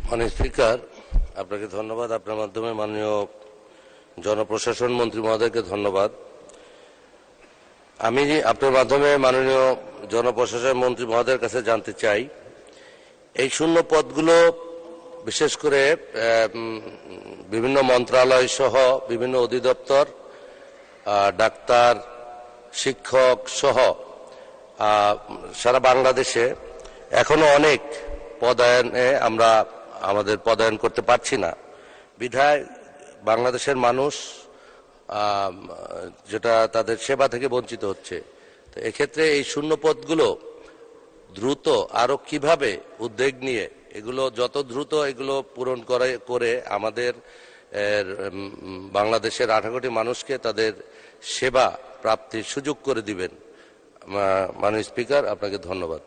মাননীয় স্পিকার, আপনাকে ধন্যবাদ। আপনার মাধ্যমে মাননীয় জনপ্রশাসন মন্ত্রী মহোদয়কে ধন্যবাদ। আমি আপনার মাধ্যমে মাননীয় জনপ্রশাসন মন্ত্রী মহোদয়ের কাছে জানতে চাই, এই শূন্য পদগুলো বিশেষ করে বিভিন্ন মন্ত্রণালয় সহ বিভিন্ন অধিদপ্তর, ডাক্তার, শিক্ষক সহ সারা বাংলাদেশে এখনো অনেক পদায়নে আমরা আমাদের পদায়ন করতে পারছি না। বিধায় বাংলাদেশের মানুষ যেটা তাদের সেবা থেকে বঞ্চিত হচ্ছে। তো এক্ষেত্রে এই শূন্য পদগুলো দ্রুত আরো কিভাবে উদ্যোগ নিয়ে এগুলো যত দ্রুত এগুলো পূরণ করে আমাদের বাংলাদেশের 18 কোটি মানুষকে তাদের সেবা প্রাপ্তির সুযোগ করে দিবেন। মাননীয় স্পিকার, আপনাকে ধন্যবাদ।